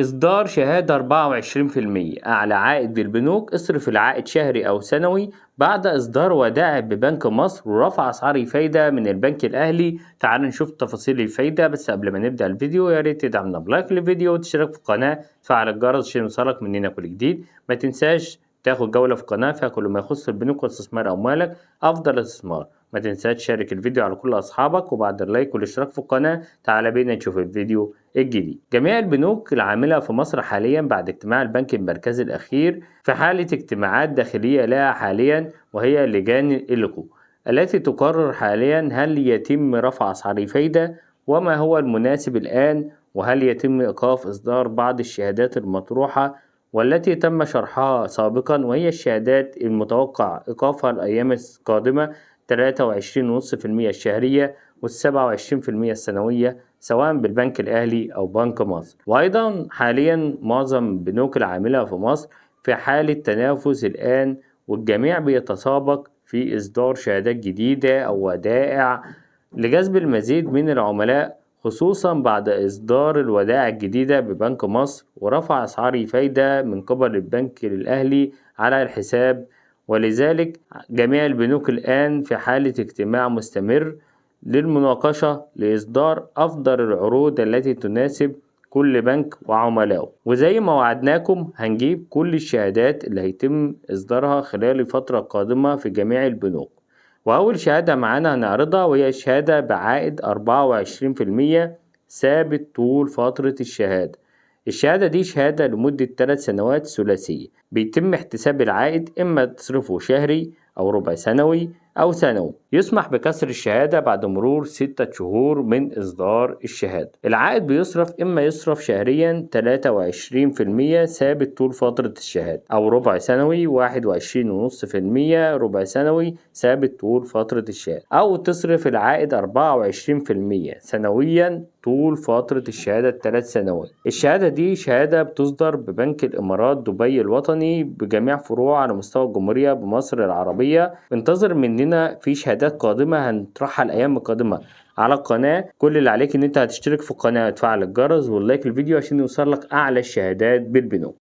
إصدار شهادة 24% أعلى عائد للبنوك. اصرف العائد شهري أو سنوي بعد إصدار ودائع ببنك مصر ورفع أسعار الفايدة من البنك الأهلي. تعال نشوف تفاصيل الفايدة، بس قبل ما نبدأ الفيديو يا ريت تدعمنا بلايك للفيديو وتشترك في القناة وتفعل الجرس عشان يوصلك مننا كل جديد. ما تنساش تاخد جولة في القناة فيها كل ما يخص البنوك واستثمار أموالك أفضل استثمار. ما تنساش تشارك الفيديو على كل أصحابك، وبعد اللايك والاشتراك في القناة تعال بينا نشوف الفيديو الجديد. جميع البنوك العاملة في مصر حاليا بعد اجتماع البنك المركزي الأخير في حالة اجتماعات داخلية لها حاليا، وهي لجان الإلكو التي تقرر حاليا هل يتم رفع أسعار الفايدة وما هو المناسب الآن، وهل يتم إيقاف إصدار بعض الشهادات المطروحة والتي تم شرحها سابقا، وهي الشهادات المتوقع إيقافها الأيام القادمة 23.5% الشهرية و27% السنوية سواء بالبنك الأهلي أو بنك مصر. وأيضا حاليا معظم البنوك العاملة في مصر في حالة تنافس الآن، والجميع بيتسابق في إصدار شهادات جديدة أو ودائع لجذب المزيد من العملاء، خصوصا بعد إصدار الودائع الجديدة ببنك مصر ورفع أسعار الفايدة من قبل البنك الأهلي على الحساب. ولذلك جميع البنوك الآن في حالة اجتماع مستمر للمناقشة لإصدار أفضل العروض التي تناسب كل بنك وعملائه. وزي ما وعدناكم هنجيب كل الشهادات اللي هيتم إصدارها خلال الفترة القادمة في جميع البنوك. وأول شهادة معانا هنعرضها وهي شهادة بعائد 24% ثابت طول فترة الشهادة. الشهادة دي شهادة لمدة 3 سنوات ثلاثية، بيتم احتساب العائد إما تصرفه شهري أو ربع سنوي أو سنوي. يسمح بكسر الشهادة بعد مرور 6 شهور من إصدار الشهادة. العائد بيصرف إما يصرف شهريا 23% ثابت طول فترة الشهادة، أو ربع سنوي 21.5% ربع سنوي ثابت طول فترة الشهادة، أو تصرف العائد 24% سنويا طول فترة الشهادة ال3 سنوات. الشهادة دي شهادة بتصدر ببنك الإمارات دبي الوطني بجميع فروع على مستوى الجمهورية بمصر العربية. انتظر مننا في شهادات قادمة هنطرحها الأيام القادمة على القناة. كل اللي عليك إن أنت هتشترك في القناة وتفعل الجرس واللايك للفيديو عشان يوصلك أعلى الشهادات بالبنوك.